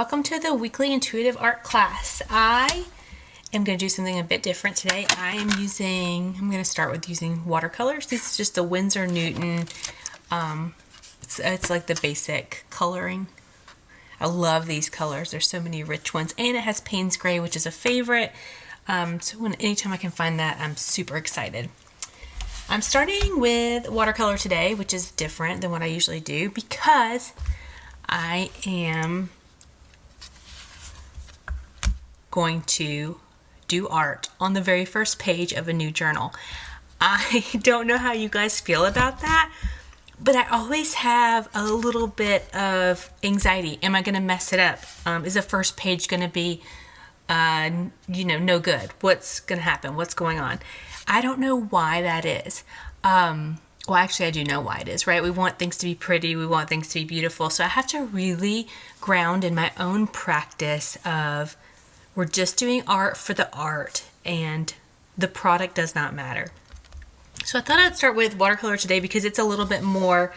welcome to the weekly intuitive art class. I am going to do something a bit different today. I'm going to start with using watercolors. This is just the Winsor Newton. It's like the basic coloring. I love these colors. There's so many rich ones, and it has Payne's Gray, which is a favorite. So anytime I can find that, I'm super excited. I'm starting with watercolor today, which is different than what I usually do because I am going to do art on the very first page of a new journal. I don't know how you guys feel about that, but I always have a little bit of anxiety. Am I going to mess it up? Is the first page going to be, no good? What's going to happen? What's going on? I don't know why that is. Well, actually, I do know why it is, right? We want things to be pretty. We want things to be beautiful. So I have to really ground in my own practice of we're just doing art for the art and the product does not matter. So I thought I'd start with watercolor today because it's a little bit more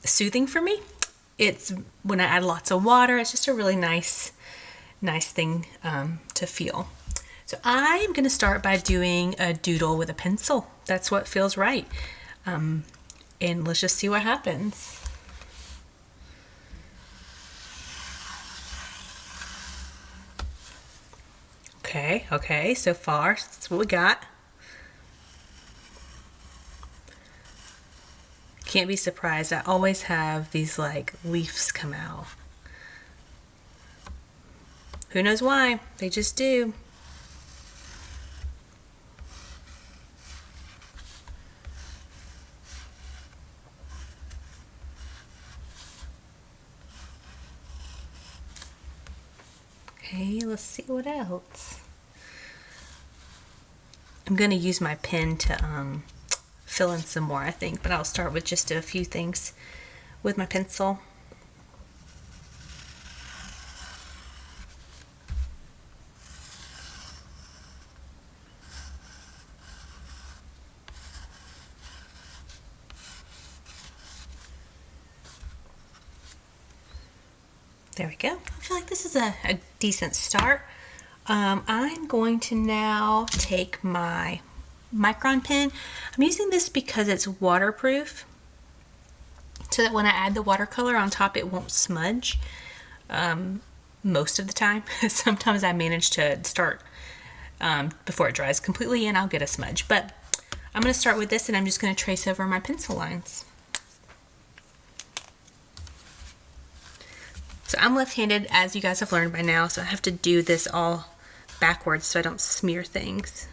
soothing for me. It's when I add lots of water, it's just a really nice thing to feel. So I'm going to start by doing a doodle with a pencil. That's what feels right. And let's just see what happens. Okay, so far, that's what we got. Can't be surprised. I always have these like leaves come out. Who knows why? They just do. Okay, let's see what else. I'm going to use my pen to fill in some more, I think, but I'll start with just a few things with my pencil. There we go. I feel like this is a decent start. I'm going to now take my micron pen. I'm using this because it's waterproof so that when I add the watercolor on top it won't smudge most of the time. Sometimes I manage to start before it dries completely and I'll get a smudge. But I'm going to start with this and I'm just going to trace over my pencil lines. So I'm left-handed, as you guys have learned by now, so I have to do this all backwards so I don't smear things.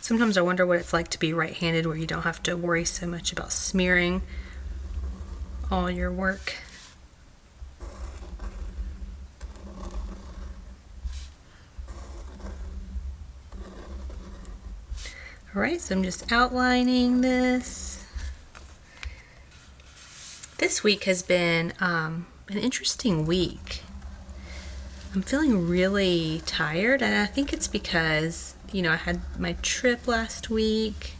Sometimes I wonder what it's like to be right-handed where you don't have to worry so much about smearing all your work. Alright, so I'm just outlining this. This week has been an interesting week. I'm feeling really tired, and I think it's because, I had my trip last week,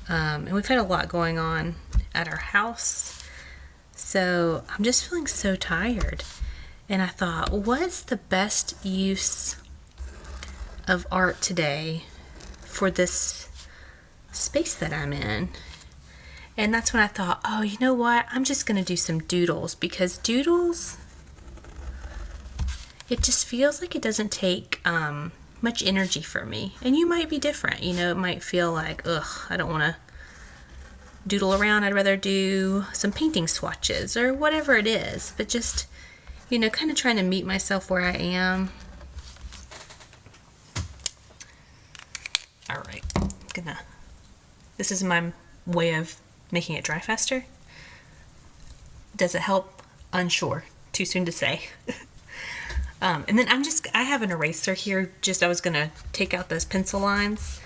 and we've had a lot going on at our house. So I'm just feeling so tired. And I thought, what's the best use of art today for this space that I'm in? And that's when I thought, oh, you know what? I'm just going to do some doodles because doodles, it just feels like it doesn't take much energy for me. And you might be different. It might feel like, ugh, I don't want to doodle around. I'd rather do some painting swatches or whatever it is. But just, kind of trying to meet myself where I am. All right, this is my way of making it dry faster. Does it help? Unsure. Too soon to say. And then I have an eraser here. I was gonna take out those pencil lines.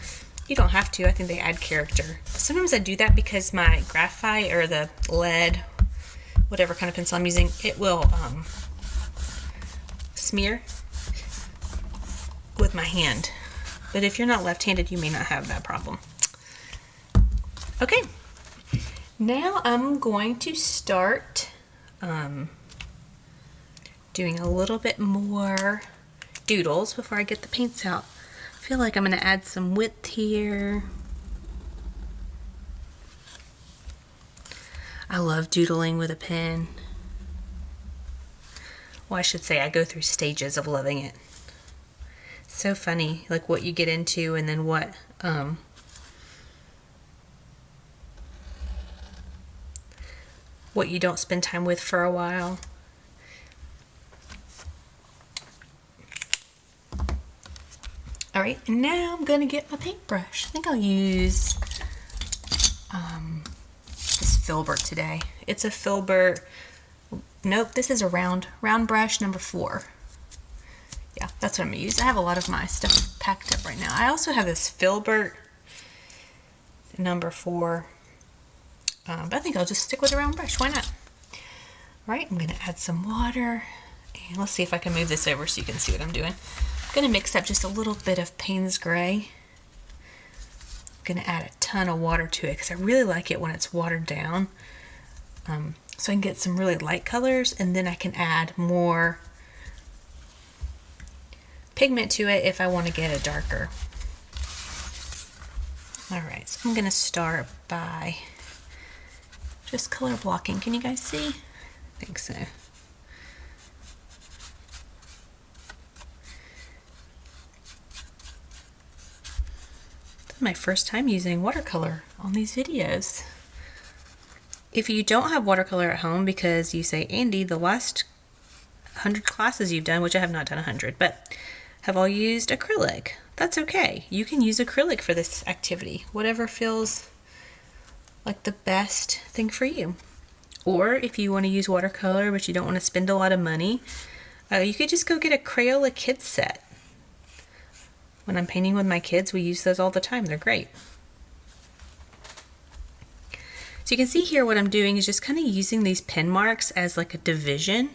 You don't have to. I think they add character. Sometimes I do that because my graphite or the lead, whatever kind of pencil I'm using, it will smear with my hand. But if you're not left-handed, you may not have that problem. Okay, now I'm going to start doing a little bit more doodles before I get the paints out. I feel like I'm going to add some width here. I love doodling with a pen. Well, I should say I go through stages of loving it. So funny, like what you get into and then what you don't spend time with for a while. All right, and now I'm gonna get my paintbrush. I think I'll use this Filbert today. It's a Filbert, nope, this is a round brush number 4. Yeah, that's what I'm gonna use. I have a lot of my stuff packed up right now. I also have this Filbert number 4, but I think I'll just stick with a round brush. Why not? All right, I'm gonna add some water, and let's see if I can move this over so you can see what I'm doing. I'm gonna mix up just a little bit of Payne's Gray. I'm gonna add a ton of water to it because I really like it when it's watered down, so I can get some really light colors, and then I can add more pigment to it if I want to get it darker. All right, so I'm gonna start by just color blocking. Can you guys see? I think so. This is my first time using watercolor on these videos. If you don't have watercolor at home because you say, Andy, the last 100 classes you've done, which I have not done 100, but have all used acrylic, that's okay. You can use acrylic for this activity, whatever feels like the best thing for you. Or if you want to use watercolor but you don't want to spend a lot of money, you could just go get a Crayola kids set. When I'm painting with my kids, we use those all the time. They're great. So you can see here what I'm doing is just kind of using these pen marks as like a division.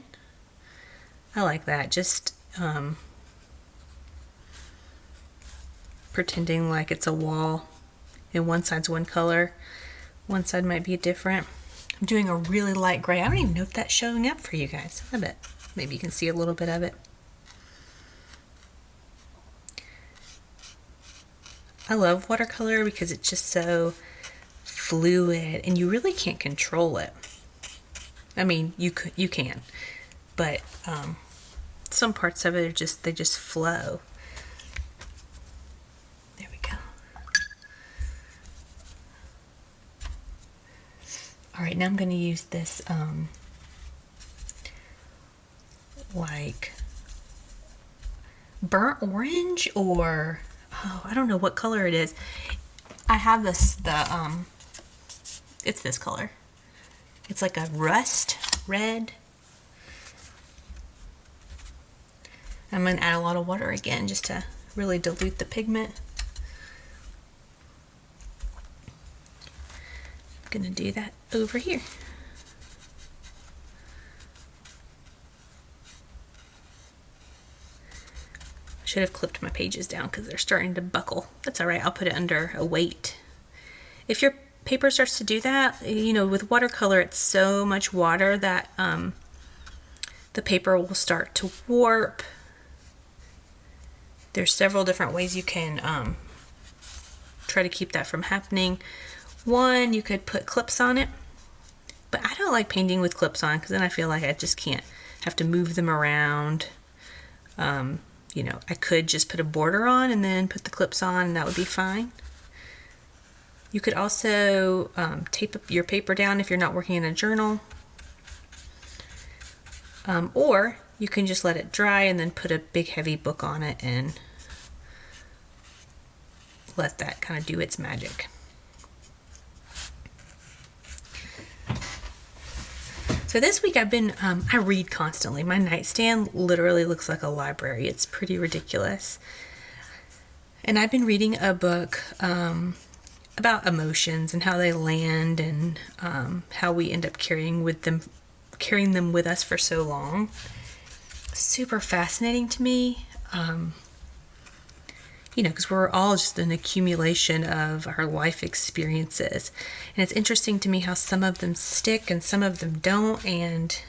I like that. Just pretending like it's a wall and one side's one color, one side might be different. I'm doing a really light gray. I don't even know if that's showing up for you guys. I bet maybe you can see a little bit of it. I love watercolor because it's just so fluid and you really can't control it. I mean, you can, but some parts of it are they just flow. There we go. All right, now I'm going to use this like burnt orange, or I don't know what color it is. I have this it's this color. It's like a rust red. I'm going to add a lot of water again just to really dilute the pigment. I'm going to do that over here. I should have clipped my pages down because they're starting to buckle. That's all right. I'll put it under a weight. If your paper starts to do that, you know, with watercolor, it's so much water that the paper will start to warp. There's several different ways you can try to keep that from happening. One, you could put clips on it, but I don't like painting with clips on because then I feel like I just can't have to move them around. You know, I could just put a border on and then put the clips on and that would be fine. You could also tape your paper down if you're not working in a journal. Or you can just let it dry and then put a big heavy book on it and let that kind of do its magic. So this week I've been, I read constantly. My nightstand literally looks like a library. It's pretty ridiculous. And I've been reading a book about emotions and how they land and how we end up carrying them with us for so long. Super fascinating to me. because we're all just an accumulation of our life experiences. And it's interesting to me how some of them stick and some of them don't, and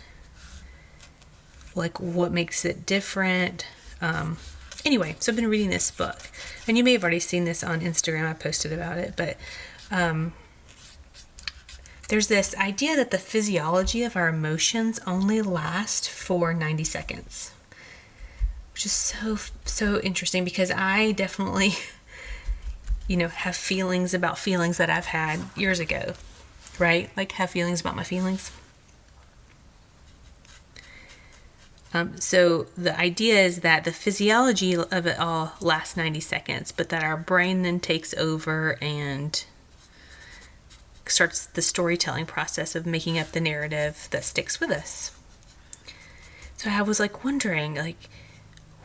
like what makes it different. Anyway, so I've been reading this book, and you may have already seen this on Instagram. I posted about it, but there's this idea that the physiology of our emotions only last for 90 seconds, which is so interesting, because I definitely, have feelings about feelings that I've had years ago, right? Like have feelings about my feelings. So the idea is that the physiology of it all lasts 90 seconds, but that our brain then takes over and starts the storytelling process of making up the narrative that sticks with us. So I was like wondering, like,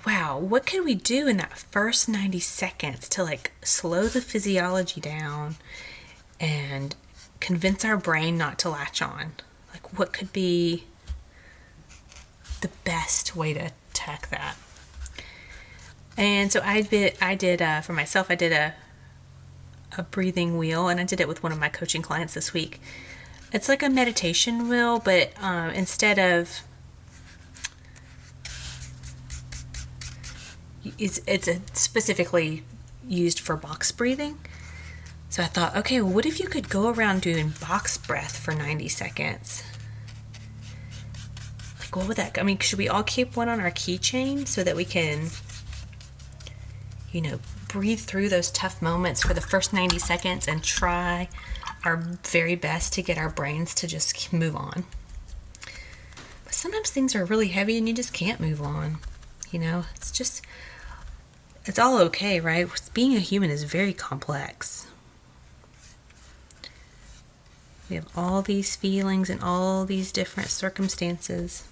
wow, what could we do in that first 90 seconds to like slow the physiology down and convince our brain not to latch on? Like, what could be the best way to attack that? And so I did for myself, I did a breathing wheel, and I did it with one of my coaching clients this week. It's like a meditation wheel, but instead of it's specifically used for box breathing. So I thought, okay, well, what if you could go around doing box breath for 90 seconds? Like, what would that? I mean, should we all keep one on our keychain so that we can, breathe through those tough moments for the first 90 seconds and try our very best to get our brains to just move on? But sometimes things are really heavy and you just can't move on. It's all okay, right? Being a human is very complex. We have all these feelings and all these different circumstances.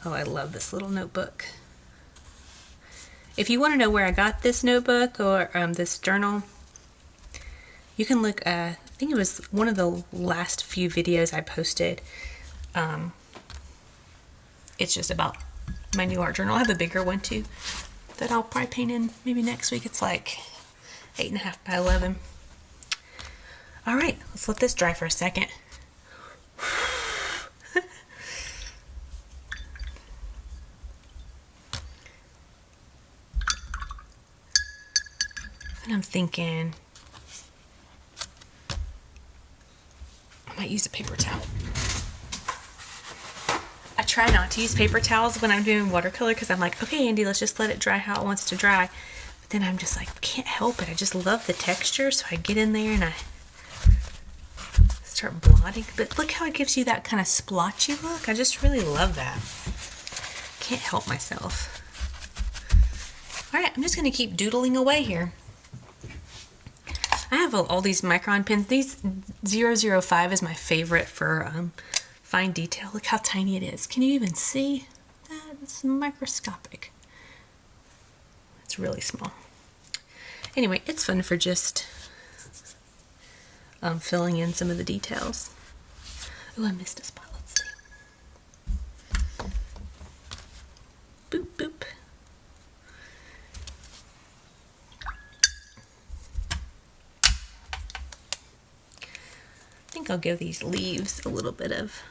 Oh, I love this little notebook. If you want to know where I got this notebook or this journal, you can look at, I think it was one of the last few videos I posted. It's just about my new art journal. I have a bigger one too that I'll probably paint in maybe next week. It's like 8.5 by 11. All right, let's let this dry for a second. And I'm thinking I might use a paper towel. I try not to use paper towels when I'm doing watercolor because I'm like, okay, Andy, let's just let it dry how it wants to dry. But then I'm just like, can't help it. I just love the texture, so I get in there and I start blotting. But look how it gives you that kind of splotchy look. I just really love that. Can't help myself. All right, I'm just going to keep doodling away here. I have all these micron pens. These 005 is my favorite for fine detail. Look how tiny it is. Can you even see that? It's microscopic. It's really small. Anyway, it's fun for just filling in some of the details. Oh, I missed a spot. Let's see. Boop, boop. I think I'll give these leaves a little bit of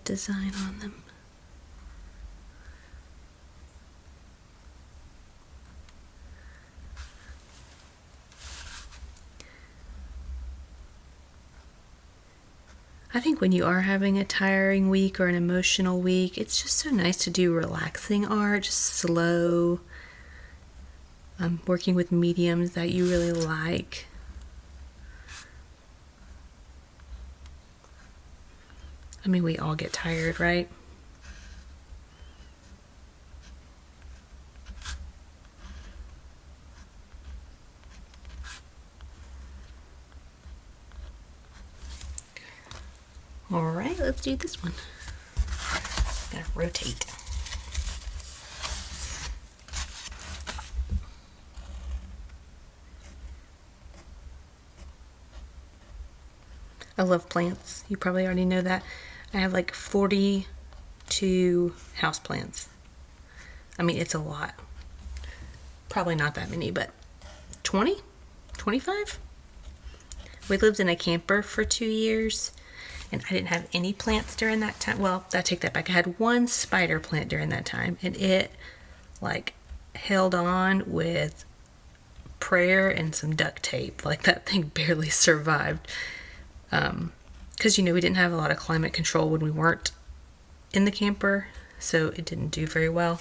design on them. I think when you are having a tiring week or an emotional week, it's just so nice to do relaxing art, just slow, working with mediums that you really like. I mean, we all get tired, right? All right, let's do this one. Gotta rotate. I love plants. You probably already know that. I have like 42 houseplants. I mean, it's a lot. Probably not that many, but 20? 25? We lived in a camper for 2 years, and I didn't have any plants during that time. Well, I take that back. I had one spider plant during that time, and it like held on with prayer and some duct tape. Like, that thing barely survived. Because, we didn't have a lot of climate control when we weren't in the camper, so it didn't do very well.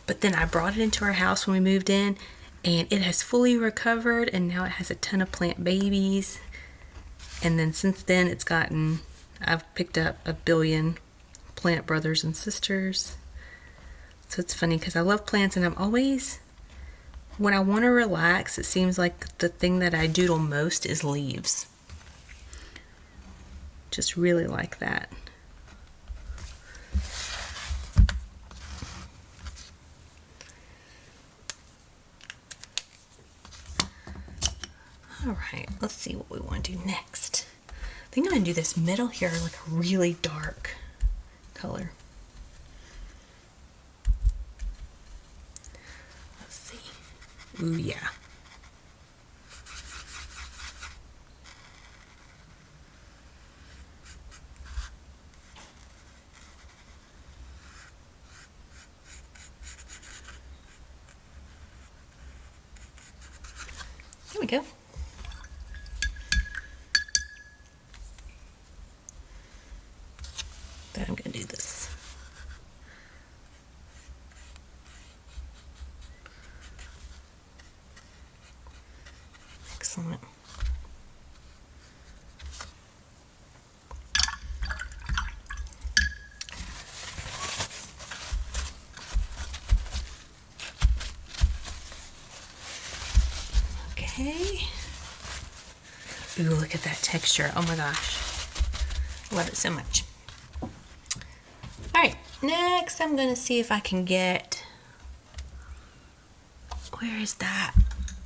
But then I brought it into our house when we moved in, and it has fully recovered, and now it has a ton of plant babies. And then since then, I've picked up 1 billion plant brothers and sisters. So it's funny because I love plants, and I'm always, when I want to relax, it seems like the thing that I doodle most is leaves. Just really like that. All right, let's see what we want to do next. I think I'm going to do this middle here, like a really dark color. Let's see. Ooh, yeah. There we go. Then I'm going to do this. Excellent. Okay. Ooh, look at that texture. Oh my gosh. Love it so much. Alright, next I'm going to see if I can get... Where is that?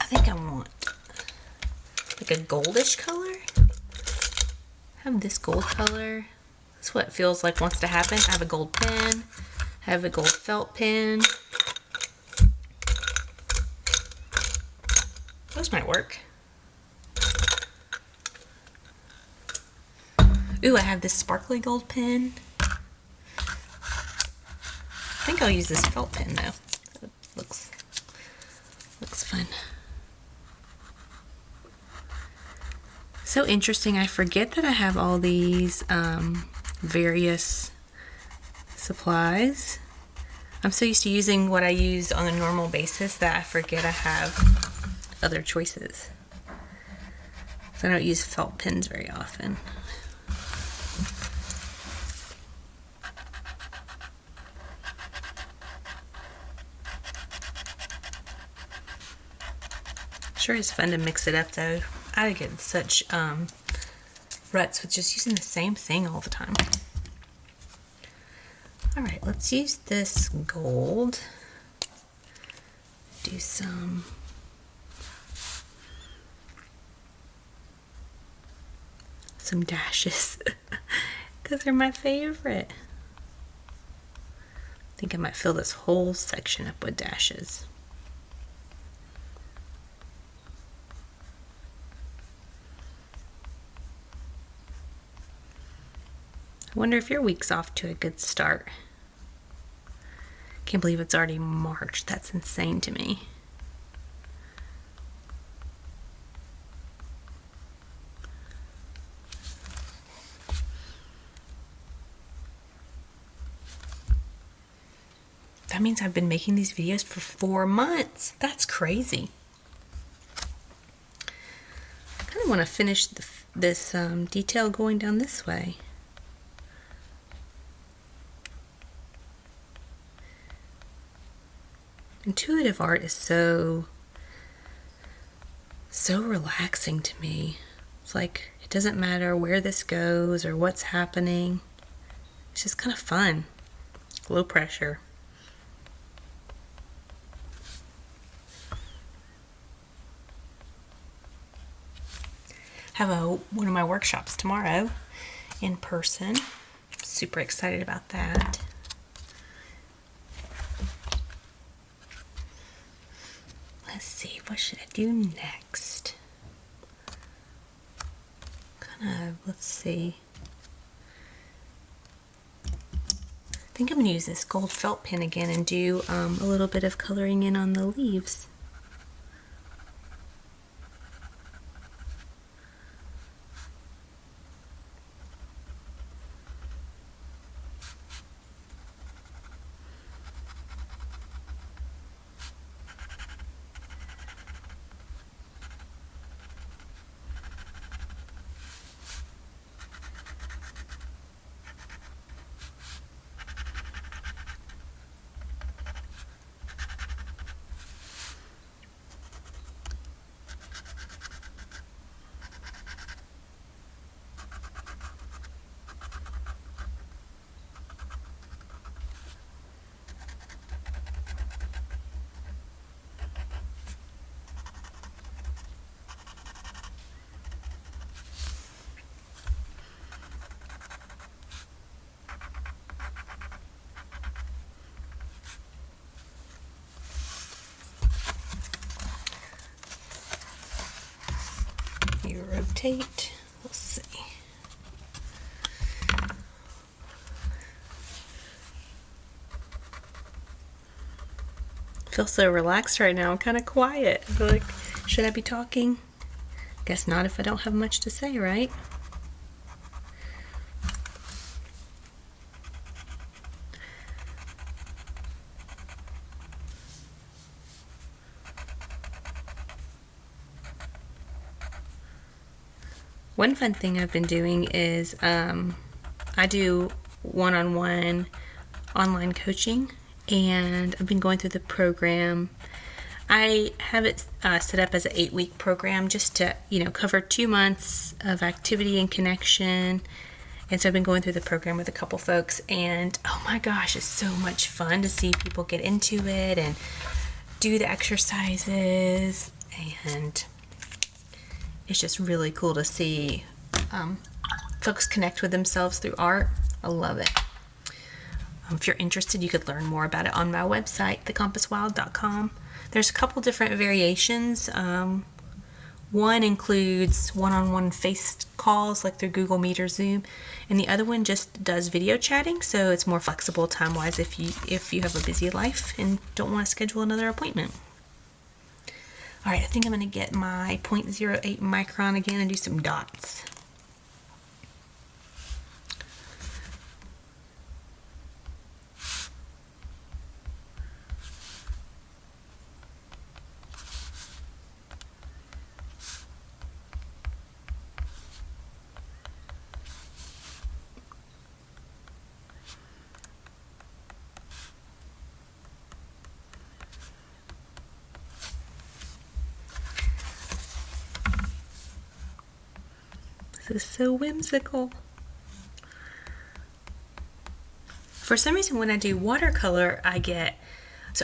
I think I want like a goldish color. I have this gold color. That's what it feels like wants to happen. I have a gold pen. I have a gold felt pen. Those might work. Ooh, I have this sparkly gold pen. I think I'll use this felt pen though. It looks fun. So interesting. I forget that I have all these various supplies. I'm so used to using what I use on a normal basis that I forget I have other choices. So I don't use felt pens very often. Sure is fun to mix it up though. I get such ruts with just using the same thing all the time. Alright, let's use this gold. Do some dashes because they're my favorite. I think I might fill this whole section up with dashes. I wonder if your week's off to a good start. Can't believe it's already March. That's insane to me. That means I've been making these videos for 4 months. That's crazy. I kind of want to finish this detail going down this way. Intuitive art is so relaxing to me. It's like it doesn't matter where this goes or what's happening. It's just kind of fun. Low pressure. have one of my workshops tomorrow in person. Super excited about that. Let's see, what should I do next? Let's see. I think I'm going to use this gold felt pen again and do a little bit of coloring in on the leaves. You rotate. Let's see. I feel so relaxed right now. I'm kind of quiet. I feel like, should I be talking? Guess not if I don't have much to say, right? One fun thing I've been doing is I do one-on-one online coaching, and I've been going through the program. I have it set up as an 8-week program just to, cover 2 months of activity and connection. And so I've been going through the program with a couple folks, and oh my gosh, it's so much fun to see people get into it and do the exercises, and it's just really cool to see folks connect with themselves through art. I love it. If you're interested, you could learn more about it on my website, thecompasswild.com. There's a couple different variations. One includes one-on-one face calls like through Google Meet or Zoom, and the other one just does video chatting, so it's more flexible time-wise if you have a busy life and don't want to schedule another appointment. All right, I think I'm going to get my 0.08 micron again and do some dots. This is so whimsical. For some reason, when I do watercolor, I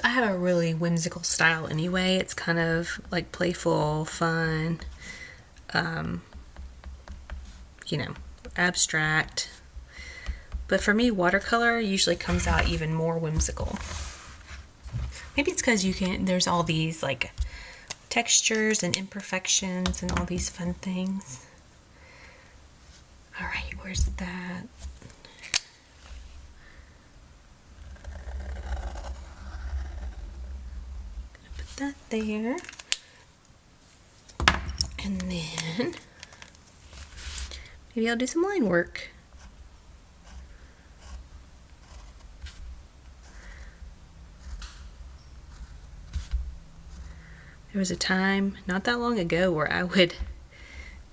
have a really whimsical style anyway. It's kind of like playful, fun, abstract. But for me, watercolor usually comes out even more whimsical. Maybe it's because there's all these like textures and imperfections and all these fun things. All right, where's that? Gonna put that there. And then maybe I'll do some line work. There was a time not that long ago where I would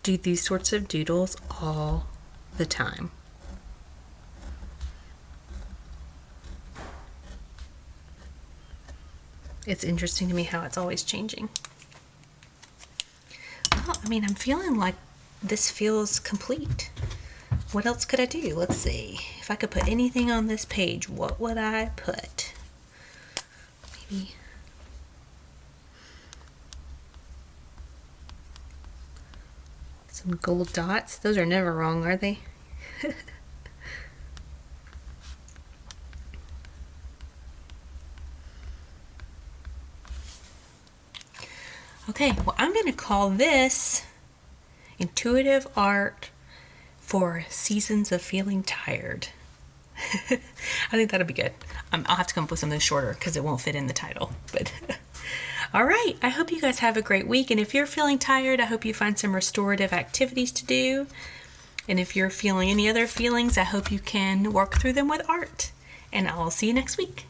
do these sorts of doodles all the time. It's interesting to me how it's always changing. Well, I'm feeling like this feels complete. What else could I do? Let's see. If I could put anything on this page, what would I put? Maybe Some gold dots. Those are never wrong, are they? Okay, well, I'm going to call this Intuitive Art for Seasons of Feeling Tired. I think that'll be good. I'll have to come up with something shorter because it won't fit in the title. But all right, I hope you guys have a great week. And if you're feeling tired, I hope you find some restorative activities to do. And if you're feeling any other feelings, I hope you can work through them with art. And I'll see you next week.